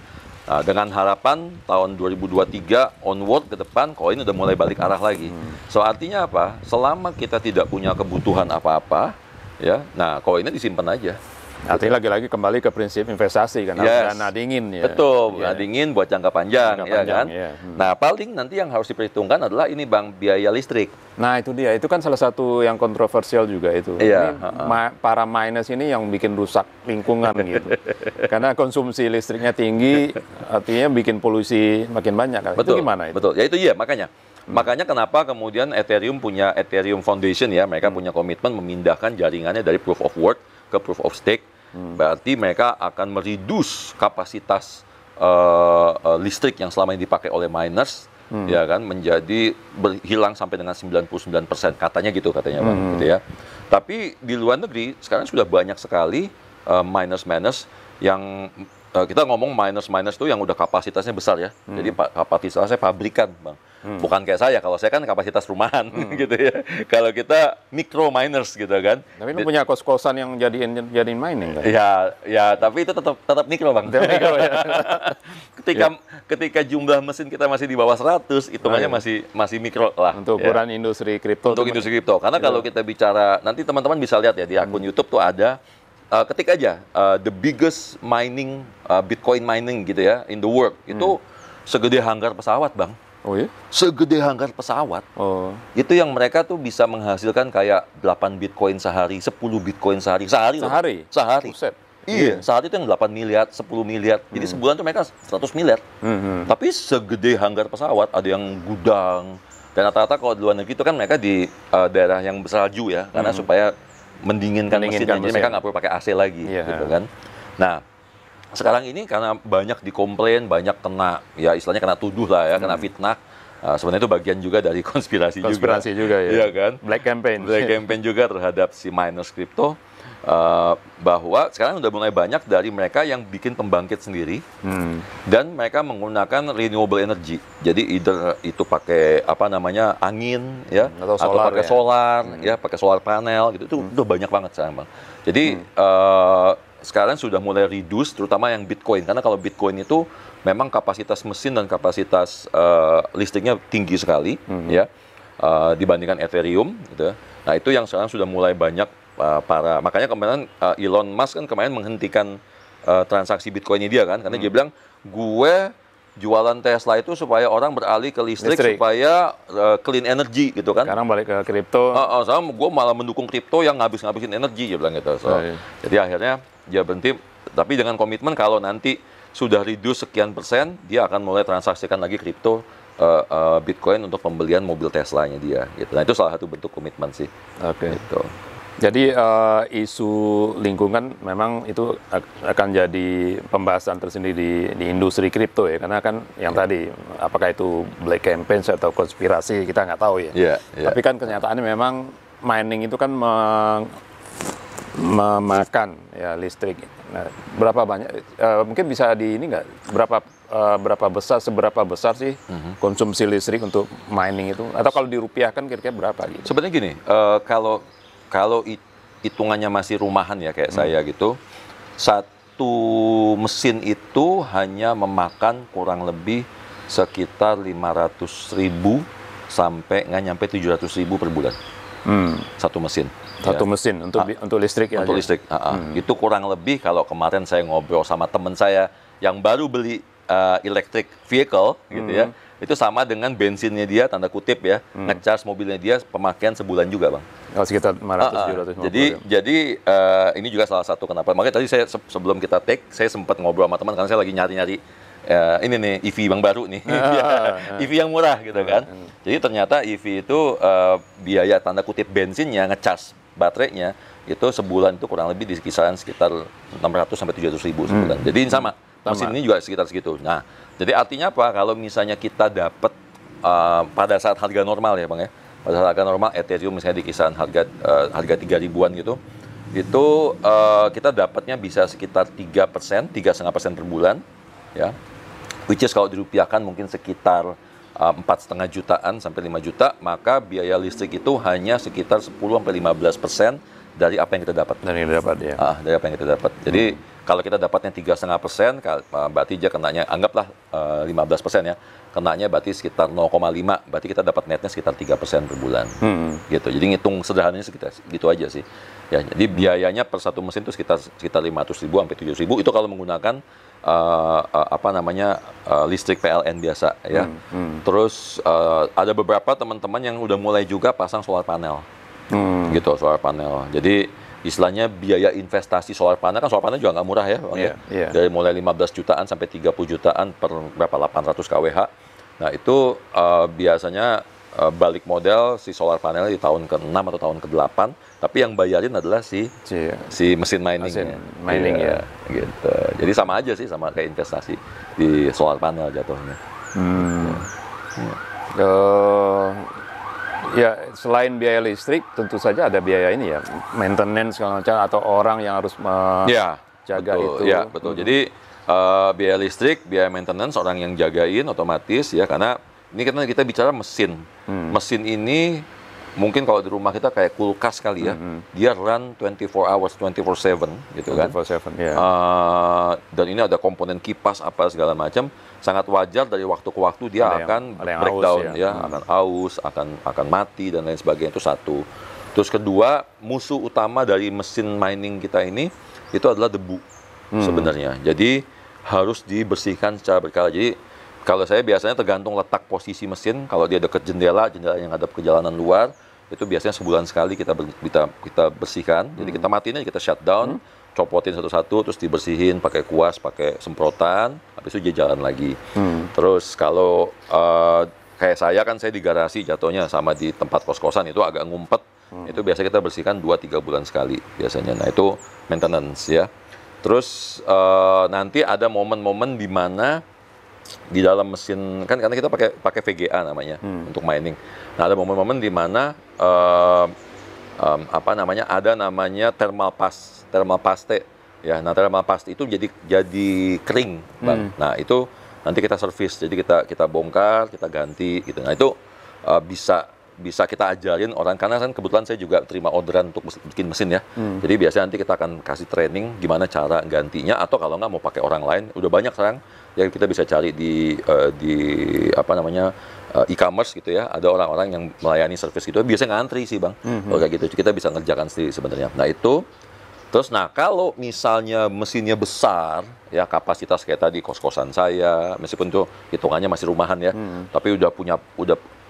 Nah, dengan harapan tahun 2023 onward ke depan koin udah mulai balik arah lagi. So artinya apa? Selama kita tidak punya kebutuhan apa-apa, ya, nah koinnya disimpan aja. Artinya lagi-lagi kembali ke prinsip investasi kan, harus dana dingin ya. Betul, dana dingin buat jangka panjang, ya kan. Nah, paling nanti yang harus diperhitungkan adalah ini, Bang, biaya listrik. Nah, itu dia. Itu kan salah satu yang kontroversial juga itu. Iya. Para miners ini yang bikin rusak lingkungan gitu. Karena konsumsi listriknya tinggi, artinya bikin polusi makin banyak. Betul, itu gimana itu? Betul, ya itu iya, makanya. Makanya kenapa kemudian Ethereum punya Ethereum Foundation ya, mereka punya komitmen memindahkan jaringannya dari proof of work ke proof of stake. Berarti mereka akan mereduce kapasitas listrik yang selama ini dipakai oleh miners, ya kan, menjadi berhilang sampai dengan 99%, katanya gitu, Bang, gitu ya. Tapi di luar negeri sekarang sudah banyak sekali miners yang kita ngomong miners itu yang udah kapasitasnya besar ya. Jadi kapasitasnya pabrikan, Bang. Bukan kayak saya, kalau saya kan kapasitas rumahan gitu ya. Kalau kita micro miners gitu kan. Tapi lu punya kos-kosan yang jadiin mining kan? Ya, tapi itu tetap mikro, Bang. Mikro, ya. Ketika jumlah mesin kita masih di bawah 100, hitungannya masih mikro lah. Untuk ukuran industri kripto. Untuk industri kripto. Karena kalau kita bicara, nanti teman-teman bisa lihat ya di akun YouTube tuh ada, ketik aja the biggest mining, Bitcoin mining gitu ya, in the world. Itu segede hanggar pesawat, Bang. Oh ya? Segede hanggar pesawat. Itu yang mereka tuh bisa menghasilkan kayak 8 Bitcoin sehari, 10 Bitcoin sehari. Sehari. Buset. Iya, sehari itu yang 8 miliar, 10 miliar. Jadi sebulan tuh mereka 100 miliar. Tapi segede hanggar pesawat, ada yang gudang. Dan rata-rata kalau di luar negeri itu kan mereka di daerah yang bersalju ya, karena supaya mendinginkan mesinnya, jadi mereka nggak perlu pakai AC lagi, gitu kan. Nah, sekarang ini karena banyak dikomplain, banyak kena, ya istilahnya kena tuduh lah ya, kena fitnah. Sebenarnya itu bagian juga dari konspirasi juga ya. Iya kan? Black campaign. Black campaign juga terhadap si miners crypto. Bahwa sekarang udah mulai banyak dari mereka yang bikin pembangkit sendiri dan mereka menggunakan renewable energy. Jadi either itu pakai apa namanya angin ya atau pakai solar ya, pakai solar panel gitu. Itu udah banyak banget sekarang, Bang. Jadi sekarang sudah mulai reduce, terutama yang Bitcoin, karena kalau Bitcoin itu memang kapasitas mesin dan kapasitas listriknya tinggi sekali ya dibandingkan Ethereum gitu. Nah itu yang sekarang sudah mulai banyak makanya kemarin Elon Musk kan kemarin menghentikan transaksi Bitcoinnya dia kan, karena dia bilang gue jualan Tesla itu supaya orang beralih ke listrik. Supaya clean energy gitu kan. Sekarang balik ke kripto. Sama gue malah mendukung kripto yang ngabisin energi, dia bilang gitu. Jadi akhirnya dia berhenti, tapi dengan komitmen kalau nanti sudah reduce sekian persen, dia akan mulai transaksikan lagi kripto Bitcoin untuk pembelian mobil Teslanya dia. Gitu. Nah itu salah satu bentuk komitmen sih. Gitu. Jadi isu lingkungan memang itu akan jadi pembahasan tersendiri di industri kripto ya, karena kan yang tadi apakah itu black campaign atau konspirasi kita nggak tahu ya. Tapi kan kenyataannya memang mining itu kan memakan ya listrik. Nah, berapa banyak? Mungkin bisa di ini nggak? Seberapa besar sih konsumsi listrik untuk mining itu? Atau kalau dirupiahkan kira-kira berapa gitu? Sebenarnya gini, kalau hitungannya masih rumahan ya kayak saya gitu, satu mesin itu hanya memakan kurang lebih sekitar 500.000 sampai nggak nyampe 700.000 per bulan. Satu mesin. Satu mesin untuk listrik ya? Untuk listrik. Itu kurang lebih kalau kemarin saya ngobrol sama teman saya yang baru beli electric vehicle gitu ya, itu sama dengan bensinnya dia, tanda kutip ya, ngecas mobilnya dia pemakaian sebulan juga, Bang. Sekitar 500-750. Jadi ini juga salah satu kenapa. Makanya tadi saya sebelum kita take, saya sempat ngobrol sama teman karena saya lagi nyari-nyari ini nih EV yang baru nih, EV yang murah gitu kan. Jadi ternyata EV itu biaya tanda kutip bensinnya, ngecas baterainya itu sebulan itu kurang lebih di kisaran sekitar 600 sampai 700.000 sebulan. Jadi ini sama. Mesin ini juga sekitar segitu. Nah, jadi artinya apa? Kalau misalnya kita dapat pada saat harga normal ya, Bang ya. Pada saat harga normal Ethereum misalnya di kisaran harga 3.000-an gitu. Itu kita dapatnya bisa sekitar 3%, 3,5% per bulan ya. Which is kalau dirupiahkan mungkin sekitar 4,5 jutaan sampai 5 juta, maka biaya listrik itu hanya sekitar 10 sampai 15% dari apa yang kita dapat. Dari yang dapat ya. Dari apa yang kita dapat. Jadi kalau kita dapatnya 3,5%, berarti dia kenanya anggaplah 15% ya. Kenanya berarti sekitar 0,5, berarti kita dapat netnya sekitar 3% per bulan. Gitu. Jadi ngitung sederhananya sekitar gitu aja sih. Ya, jadi biayanya per satu mesin itu sekitar 500.000 sampai 700.000 itu kalau menggunakan listrik PLN biasa ya. Terus ada beberapa teman-teman yang udah mulai juga pasang solar panel. Gitu, solar panel. Jadi istilahnya biaya investasi solar panel juga nggak murah ya, Bang, ya. Dari mulai 15 jutaan sampai 30 jutaan per berapa 800 kWh. Nah, itu biasanya balik model si solar panel di tahun ke-6 atau tahun ke-8, tapi yang bayarin adalah si mesin mining ya. Gitu. Jadi sama aja sih, sama kayak investasi di solar panel jatuhnya. Ya, selain biaya listrik, tentu saja ada biaya ini ya, maintenance segala macam, atau orang yang harus menjaga itu. Ya, betul. Jadi biaya listrik, biaya maintenance, orang yang jagain otomatis ya, karena ini kita bicara mesin. Mesin ini mungkin kalau di rumah kita kayak kulkas kali ya, dia run 24 hours, 24/7 gitu kan. 24/7, ya. Dan ini ada komponen kipas apa segala macam. Sangat wajar dari waktu ke waktu dia akan breakdown akan aus, akan mati dan lain sebagainya, itu satu. Terus kedua, musuh utama dari mesin mining kita ini itu adalah debu sebenarnya. Jadi harus dibersihkan secara berkala. Jadi kalau saya biasanya tergantung letak posisi mesin, kalau dia dekat jendela yang hadap ke jalanan luar, itu biasanya sebulan sekali kita bersihkan. Jadi kita matiin aja, kita shutdown, copotin satu-satu, terus dibersihin pakai kuas, pakai semprotan, habis itu dia jalan lagi. Terus kalau kayak saya di garasi jatuhnya sama di tempat kos-kosan itu agak ngumpet, itu biasa kita bersihkan 2-3 bulan sekali biasanya. Nah itu maintenance ya. Terus nanti ada momen-momen di mana di dalam mesin kan, karena kita pakai VGA namanya untuk mining. Nah, ada momen-momen di mana ada namanya thermal paste ya. Nah, thermal paste itu jadi kering, Bang. Nah, itu nanti kita servis, jadi kita bongkar, kita ganti gitu. Nah, itu bisa kita ajarin orang, karena kan kebetulan saya juga terima orderan untuk bikin mesin ya. Jadi biasanya nanti kita akan kasih training gimana cara gantinya, atau kalau nggak mau pakai orang lain, udah banyak sekarang yang kita bisa cari di e-commerce gitu ya. Ada orang-orang yang melayani service gitu, biasanya ngantri sih, Bang. Kalau kayak gitu kita bisa ngerjakan sendiri sebenarnya. Nah, itu terus, nah kalau misalnya mesinnya besar ya, kapasitas kayak tadi kos-kosan saya, meskipun itu hitungannya masih rumahan ya, tapi udah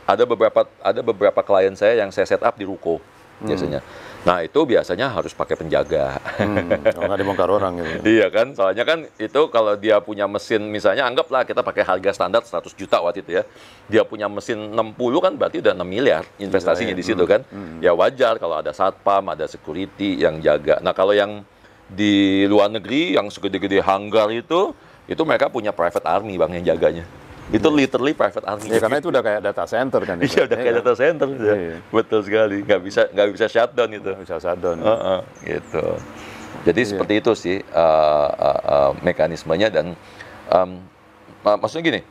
ada beberapa klien saya yang saya set up di ruko biasanya. Nah, itu biasanya harus pakai penjaga. Kalau nggak dibongkar orang gitu. Iya kan, soalnya kan itu kalau dia punya mesin, misalnya anggaplah kita pakai harga standar 100 juta waktu itu ya, dia punya mesin 60 kan berarti udah 6 miliar investasinya di situ kan. Ya wajar kalau ada satpam, ada security yang jaga. Nah, kalau yang di luar negeri yang segede-gede hanggar itu mereka punya private army, Bang, yang jaganya. Itu literally private army. Ya, karena itu udah kayak data center kan. Iya, udah kayak data center. Ya. Betul sekali. Nggak bisa shutdown itu. Nggak bisa shutdown. Gitu. Jadi seperti itu sih mekanismenya, dan maksudnya gini,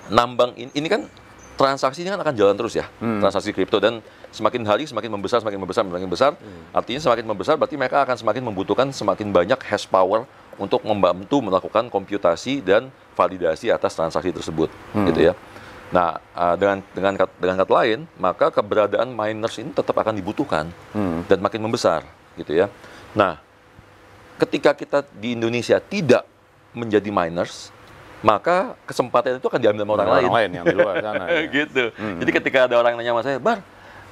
nambang ini kan transaksinya kan akan jalan terus ya, transaksi kripto, dan semakin hari semakin membesar. Artinya semakin membesar berarti mereka akan semakin membutuhkan semakin banyak hash power untuk membantu melakukan komputasi dan validasi atas transaksi tersebut, gitu ya. Nah, dengan kata lain, maka keberadaan miners ini tetap akan dibutuhkan dan makin membesar, gitu ya. Nah, ketika kita di Indonesia tidak menjadi miners, maka kesempatan itu akan diambil sama orang lain yang di luar sana. Ya. Gitu. Jadi ketika ada orang nanya sama saya, Bar,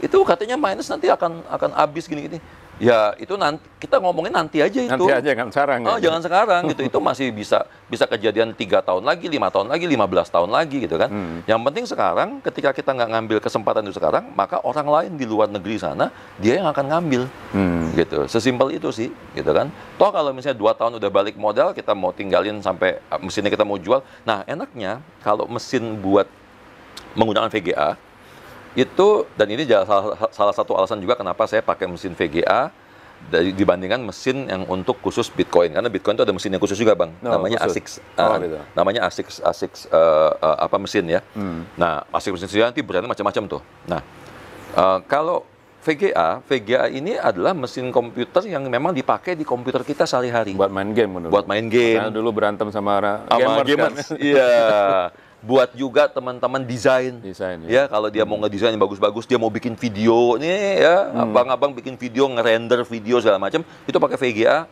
itu katanya miners nanti akan habis gini-gini. Ya, itu nanti kita ngomongin nanti aja itu. Nanti aja, kan sekarang. Jangan sekarang gitu. Itu masih bisa kejadian 3 tahun lagi, 5 tahun lagi, 15 tahun lagi gitu kan. Yang penting sekarang, ketika kita nggak ngambil kesempatan itu sekarang, maka orang lain di luar negeri sana dia yang akan ngambil. Gitu. Sesimpel itu sih, gitu kan. Toh kalau misalnya 2 tahun udah balik modal, kita mau tinggalin sampai mesinnya kita mau jual. Nah, enaknya kalau mesin buat menggunakan VGA itu, dan ini salah satu alasan juga kenapa saya pakai mesin VGA dibandingkan mesin yang untuk khusus Bitcoin, karena Bitcoin itu ada mesin yang khusus juga, Bang. Namanya ASIC. Gitu. Namanya ASIC mesin ya. Nah, ASIC mesin nanti brandnya macam-macam tuh. Nah, kalau VGA ini adalah mesin komputer yang memang dipakai di komputer kita sehari-hari. Buat main game menurut. Buat main game. Karena dulu berantem sama gamers. Iya. Buat juga teman-teman desain ya. Kalau dia mau ngedesain yang bagus-bagus, dia mau bikin video nih ya, abang-abang bikin video, ngerender video segala macam, itu pakai VGA.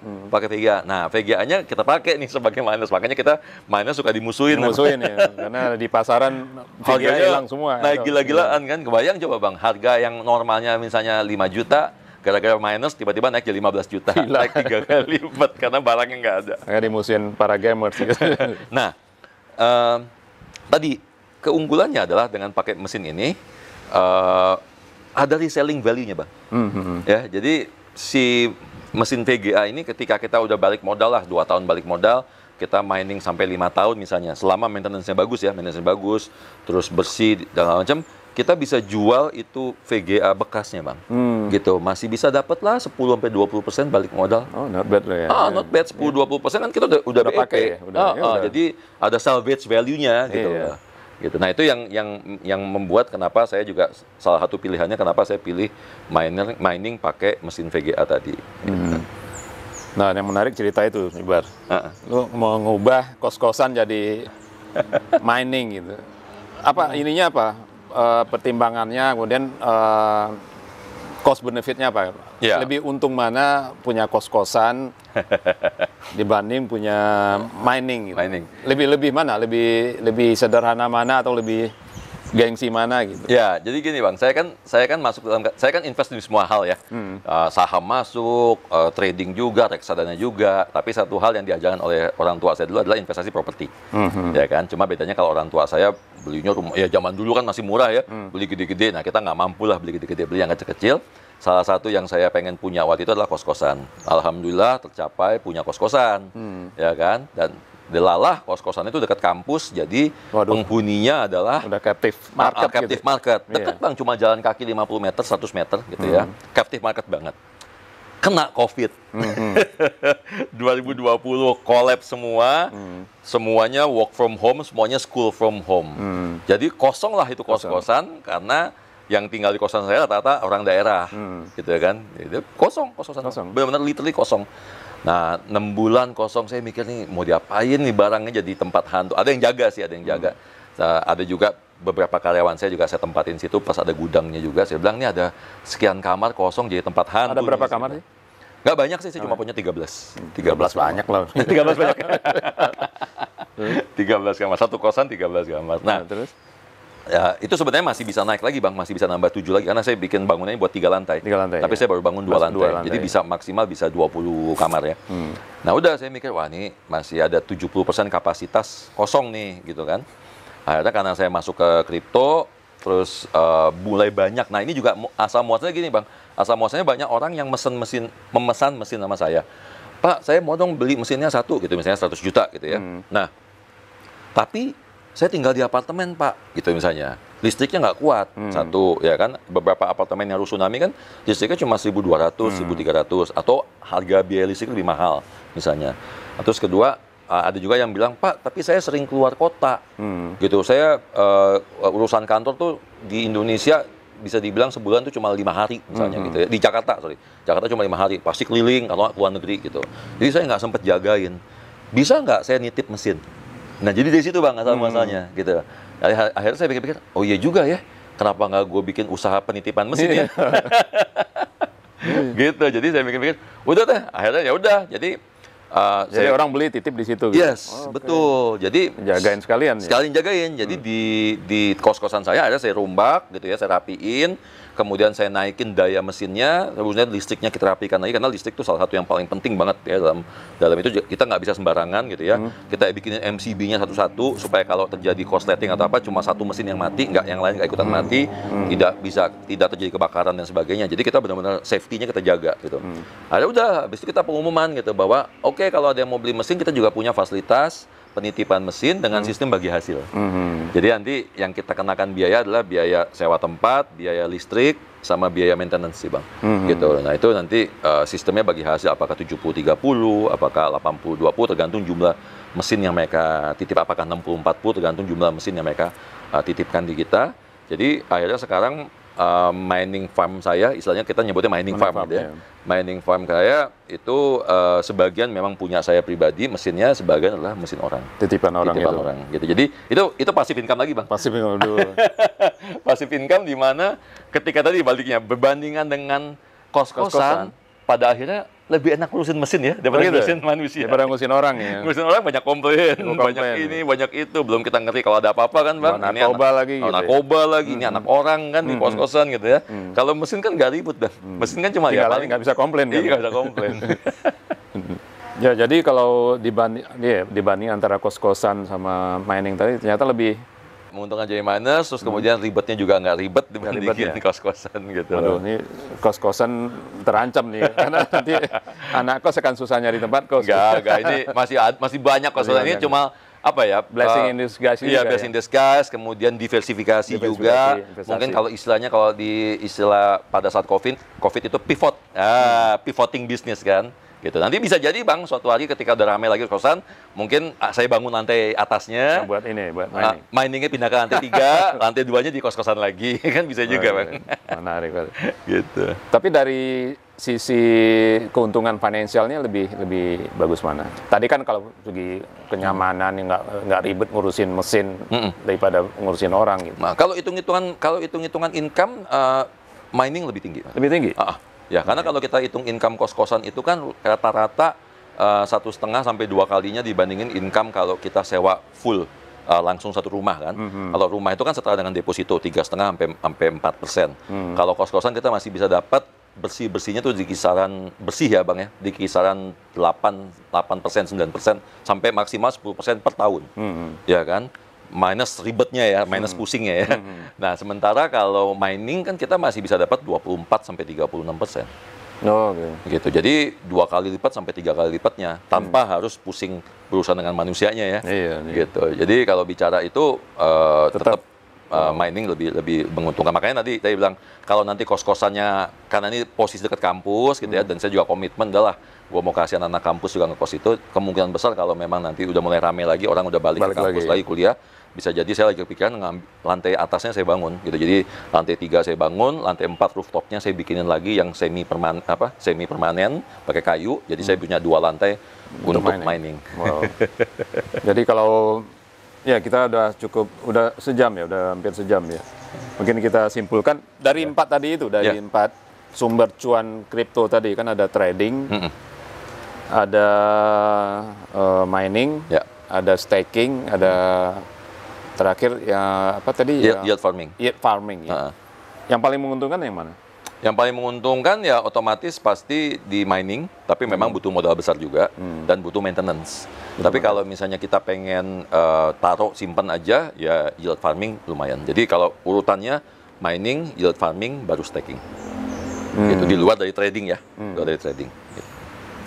Nah, VGA-nya kita pakai nih sebagai miners, makanya kita miners suka dimusuhin ya, karena di pasaran VGA hilang semua. Naik gila-gilaan kan. Kebayang coba, Bang, harga yang normalnya misalnya 5 juta, gara-gara miners tiba-tiba naik jadi 15 juta. Naik 3 kali lipat karena barangnya nggak ada. Kayak dimusuhin para gamers gitu. Nah, tadi keunggulannya adalah dengan pakai mesin ini ada reselling value-nya, Bang. Ya, jadi si mesin VGA ini ketika kita udah balik modal lah, 2 tahun balik modal, kita mining sampai 5 tahun misalnya, selama maintenance-nya bagus ya, terus bersih dan macam, kita bisa jual itu VGA bekasnya, Bang. Gitu, masih bisa dapat lah 10-20% balik modal. Oh, not bad lah ya. Not bad, 10-20% kan kita udah pakai ya. Jadi ada salvage value-nya gitu. Iya. Gitu. Nah, itu yang membuat kenapa saya juga, salah satu pilihannya kenapa saya pilih mining pakai mesin VGA tadi. Gitu. Nah, yang menarik cerita itu, Ibar. Lu mau ngubah kos-kosan jadi mining gitu. Ininya apa? Pertimbangannya, kemudian cost benefitnya apa? Ya. Lebih untung mana punya kos-kosan dibanding punya mining? Gitu. Lebih mana? Lebih sederhana mana atau lebih gengsi mana gitu? Ya, jadi gini, Bang, saya kan invest di semua hal ya. Saham masuk, trading juga, reksadana juga. Tapi satu hal yang diajarkan oleh orang tua saya dulu adalah investasi properti. Ya kan? Cuma bedanya kalau orang tua saya belinya rumah, ya zaman dulu kan masih murah ya, beli gede-gede. Nah, kita nggak mampu lah beli gede-gede, beli yang kecil-kecil. salah satu yang saya pengen punya waktu itu adalah kos-kosan. Alhamdulillah tercapai punya kos-kosan, ya kan? Dan delalah kos-kosan itu dekat kampus, jadi penghuninya adalah udah captive market. Captive market. Dekat Bang, cuma jalan kaki 50 meter, 100 meter gitu ya. Captive market banget. Kena COVID. 2020 collapse semua, semuanya work from home, semuanya school from home. Jadi kosong lah itu kos-kosan, karena yang tinggal di kosan saya rata-rata orang daerah, gitu ya kan. Itu kosong. Benar-benar literally kosong. Nah, 6 bulan kosong, saya mikir nih mau diapain nih barangnya jadi tempat hantu. Ada yang jaga sih, ada yang jaga. Nah, ada juga beberapa karyawan saya juga saya tempatin situ, pas ada gudangnya juga. Saya bilang, nih ada sekian kamar kosong jadi tempat hantu. Ada berapa kamar sih? Nggak banyak sih, saya cuma punya 13. 13 banyak loh. 13 banyak. 13 kamar, satu kosan 13 kamar. Nah, terus? Ya, itu sebenarnya masih bisa naik lagi Bang, masih bisa nambah 7 lagi, karena saya bikin bangunannya buat 3 lantai. 3 lantai. Tapi ya? saya baru bangun 2 lantai. lantai. Jadi bisa maksimal bisa 20 kamar ya. Nah, udah saya mikir, wah ini masih ada 70% kapasitas kosong nih, gitu kan. Akhirnya karena saya masuk ke kripto, terus mulai banyak. Nah, ini juga asal muasalnya gini Bang. Asal muasalnya banyak orang yang memesan mesin sama saya. Pak, saya mau dong beli mesinnya satu gitu, misalnya 100 juta gitu ya. Nah, tapi saya tinggal di apartemen Pak, gitu misalnya. Listriknya nggak kuat, satu, ya kan. Beberapa apartemen yang tsunami kan, listriknya cuma 1.200, 1.300. Atau harga biaya listrik lebih mahal, misalnya. Terus kedua, ada juga yang bilang, Pak, tapi saya sering keluar kota. Gitu, saya urusan kantor tuh di Indonesia, bisa dibilang sebulan tuh cuma 5 hari, misalnya gitu ya. Di Jakarta, Jakarta cuma 5 hari, pasti keliling, kalau nggak keluar negeri gitu. Jadi saya nggak sempet jagain. Bisa nggak saya nitip mesin? Nah, jadi dari situ Bang asal muasalnya gitu. Akhirnya saya pikir-pikir, oh iya juga ya, kenapa nggak gue bikin usaha penitipan mesin ya? Gitu. Jadi saya pikir-pikir, udah deh. Akhirnya ya udah. Jadi orang beli titip di situ. Gitu? Yes, betul. Jadi jagain sekalian. Sekalian jagain. Jadi di kos-kosan saya akhirnya saya rombak gitu ya, saya rapiin. Kemudian saya naikin daya mesinnya, kemudian listriknya kita rapikan lagi, karena listrik itu salah satu yang paling penting banget ya dalam itu. Kita nggak bisa sembarangan gitu ya. Kita bikinin MCB-nya satu-satu supaya kalau terjadi korsleting atau apa cuma satu mesin yang mati, nggak yang lain nggak ikutan mati, tidak terjadi kebakaran dan sebagainya. Jadi kita benar-benar safety-nya kita jaga gitu. Ada udah, habis itu kita pengumuman gitu bahwa oke, kalau ada yang mau beli mesin, kita juga punya fasilitas penitipan mesin dengan sistem bagi hasil. Jadi nanti yang kita kenakan biaya adalah biaya sewa tempat, biaya listrik, sama biaya maintenance sih Bang. Gitu. Nah itu nanti sistemnya bagi hasil, apakah 70-30, apakah 80-20, tergantung jumlah mesin yang mereka titip, apakah 60-40, tergantung jumlah mesin yang mereka titipkan di kita. Jadi akhirnya sekarang mining farm saya, istilahnya kita nyebutnya mining farm gitu ya. Mining farm saya itu sebagian memang punya saya pribadi, mesinnya sebagian adalah mesin orang. Titipan orang gitu. Jadi itu passive income lagi Bang. Passive income dulu. Passive income di mana ketika tadi baliknya berbandingan dengan kos-kosan, pada akhirnya lebih enak ngurusin mesin ya daripada ngurusin manusia. Daripada ngurusin orang ya. Ngurusin orang banyak komplain, banyak ini, banyak itu. Belum kita ngerti kalau ada apa-apa kan Bang. Ini narkoba lagi gitu. Narkoba lagi, ini anak orang kan di kos-kosan gitu ya. Kalau mesin kan nggak ribut Bang. Mesin kan cuma ya paling nggak bisa komplain kan. Iya, nggak bisa komplain. Ya, jadi kalau dibanding antara kos-kosan sama mining tadi, ternyata lebih menguntungkan jadi minus, terus kemudian ribetnya juga nggak ribet dibandingin kos-kosan gitu. Waduh, ini kos-kosan terancam nih, karena nanti anak kos akan susah nyari tempat kos. Enggak, ini masih banyak kos-kosan ini, cuma apa ya, blessing in disguise. Iya, blessing in disguise, kemudian diversifikasi juga. Investasi. Mungkin kalau istilahnya, kalau di istilah pada saat COVID itu pivot, pivoting bisnis kan. Gitu. Nanti bisa jadi Bang, suatu hari ketika udah ramai lagi kosan, mungkin saya bangun lantai atasnya, buat mining. Miningnya pindah ke lantai 3, lantai 2-nya di kos-kosan lagi, kan bisa juga Bang. Menarik. Gitu. Tapi dari sisi keuntungan finansialnya lebih bagus mana? Tadi kan kalau segi kenyamanan, nggak ribet ngurusin mesin daripada ngurusin orang gitu. Nah, kalau hitung-hitungan income, mining lebih tinggi. Lebih tinggi? Ya, karena kalau kita hitung income kos-kosan itu kan rata-rata 1,5 sampai 2 kalinya dibandingin income kalau kita sewa full langsung satu rumah kan. Kalau rumah itu kan setara dengan deposito 3,5 sampai 4%. Kalau kos-kosan kita masih bisa dapat bersihnya tuh di kisaran bersih ya Bang ya, di kisaran 8%, 9% sampai maksimal 10% per tahun. Ya kan? minus ribetnya ya, minus pusingnya ya. Nah, sementara kalau mining kan kita masih bisa dapat 24-36%. Oh, okay. Gitu. Jadi 2 kali lipat sampai 3 kali lipatnya tanpa harus pusing berurusan dengan manusianya ya. Iya. Gitu. Jadi kalau bicara itu tetap mining lebih menguntungkan. Makanya tadi saya bilang kalau nanti kos-kosannya karena ini posisi dekat kampus gitu ya, dan saya juga komitmen adalah gue mau kasih anak-anak kampus juga ngekos itu, kemungkinan besar kalau memang nanti udah mulai rame lagi, orang udah balik ke kampus lagi kuliah, bisa jadi saya lagi kepikiran lantai atasnya saya bangun gitu. Jadi lantai 3 saya bangun, lantai 4 rooftopnya saya bikinin lagi yang semi permanen pakai kayu. Jadi saya punya 2 lantai untuk mining. Wow. Jadi kalau ya kita udah sejam ya, udah hampir sejam ya. Mungkin kita simpulkan dari 4 tadi itu, dari 4 sumber cuan kripto tadi kan ada trading, ada mining, ada staking, ada terakhir ya apa tadi? Yield farming. Yield farming ya. Yang paling menguntungkan yang mana? Yang paling menguntungkan ya otomatis pasti di mining, tapi memang butuh modal besar juga dan butuh maintenance. Tapi kalau misalnya kita pengen taruh simpan aja, ya yield farming lumayan. Jadi kalau urutannya mining, yield farming, baru staking. Gitu, di luar dari trading ya, luar dari trading. Gitu.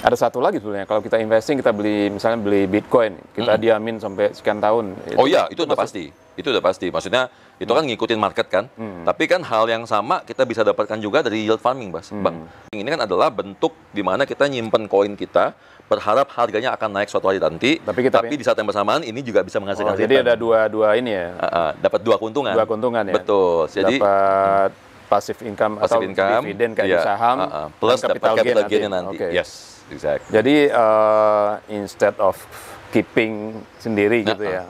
Ada satu lagi sebenarnya, kalau kita investing, kita misalnya beli Bitcoin, kita diamin sampai sekian tahun. Oh iya, itu udah pasti. Itu udah pasti. Maksudnya itu kan ngikutin market kan. Tapi kan hal yang sama kita bisa dapatkan juga dari yield farming, Bang. Ini kan adalah bentuk di mana kita nyimpen koin kita, berharap harganya akan naik suatu hari nanti. Tapi di saat yang bersamaan ini juga bisa menghasilkan. Jadi ada dua ini ya. Dapat 2 keuntungan. 2 keuntungan ya. Betul. Jadi dapat passive income atau dividen kayak di saham, plus dapat capital gain nanti. Okay. Yes. Exactly. Jadi instead of keeping sendiri gitu ya,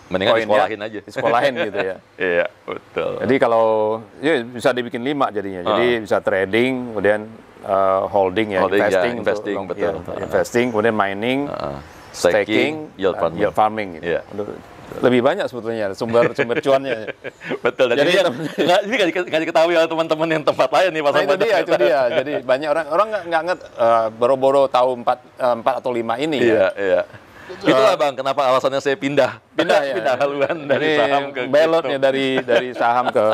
mendingan disekolahin aja. Disekolahin gitu ya. Iya, betul. Jadi kalau ya bisa dibikin 5 jadinya. Jadi bisa trading, kemudian holding ya, investing, betul. Investing, kemudian mining, staking, yield farming gitu. Yeah. Lebih banyak sebetulnya sumber cuannya. Betul. Jadi ini nggak diketahui oleh teman-teman yang tempat lain nih, Mas. Nah, itu dia. Jadi banyak orang nggak ngerti, boro-boro tahu 4 atau 5 ini. Iya. Itulah Bang, kenapa alasannya saya pindah ya. Pindah haluan dari saham ke belotnya dari saham ke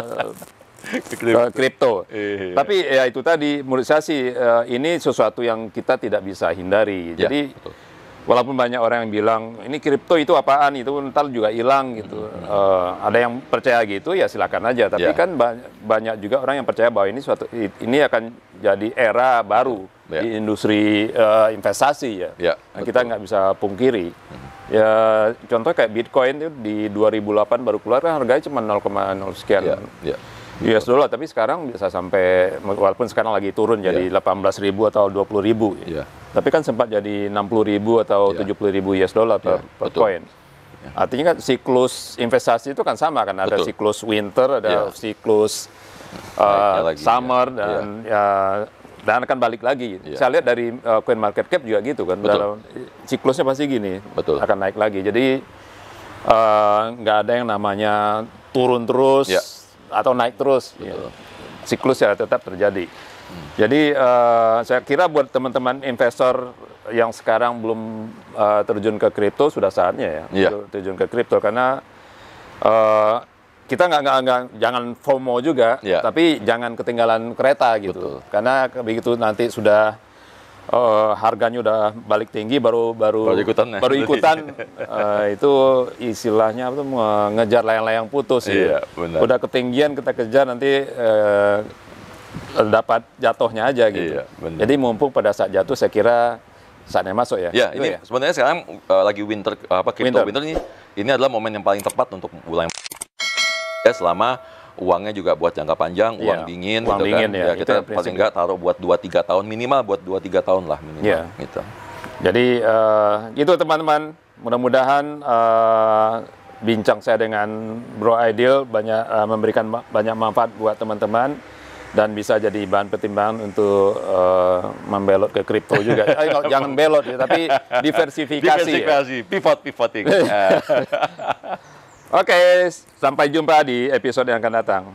kripto. Iya. Tapi ya itu tadi, menurut saya sih ini sesuatu yang kita tidak bisa hindari. Jadi betul. Walaupun banyak orang yang bilang ini kripto itu apaan, itu ntar juga hilang gitu. Ada yang percaya gitu ya silakan aja. Tapi kan banyak juga orang yang percaya bahwa ini akan jadi era baru di industri investasi ya. Kita nggak bisa pungkiri. Ya contoh kayak Bitcoin itu di 2008 baru keluar kan harganya cuma 0,0 sekian. US dollar, tapi sekarang bisa sampai, walaupun sekarang lagi turun jadi 18.000 atau 20.000 ya. Tapi kan sempat jadi 60.000 atau 70.000 US dollar per coin. Artinya kan siklus investasi itu kan sama kan, ada siklus winter, ada siklus summer dan akan balik lagi. Saya lihat dari coin market cap juga gitu kan, dalam siklusnya pasti gini, akan naik lagi. Jadi nggak ada yang namanya turun terus atau naik terus. Siklus ya tetap terjadi. Jadi saya kira buat teman-teman investor yang sekarang belum terjun ke kripto, sudah saatnya ya terjun ke kripto, karena kita jangan FOMO juga, tapi jangan ketinggalan kereta gitu. Karena begitu nanti sudah harganya udah balik tinggi baru ikutan itu istilahnya apa tuh, mengejar layang-layang putus ya. Udah ketinggian kita kejar, nanti dapat jatuhnya aja gitu. Jadi mumpung pada saat jatuh, saya kira saatnya masuk ya. Ini sebenarnya sekarang lagi crypto winter ini adalah momen yang paling tepat untuk mulai selama uangnya juga buat jangka panjang, uang dingin, ya. Kita paling nggak taruh buat 2-3 tahun, minimal buat 2-3 tahun lah minimal. Gitu. Jadi itu teman-teman, mudah-mudahan bincang saya dengan Bro Aidil memberikan banyak manfaat buat teman-teman dan bisa jadi bahan pertimbangan untuk membelot ke kripto juga. Jangan belot ya, tapi diversifikasi. Pivoting. Oke, sampai jumpa di episode yang akan datang.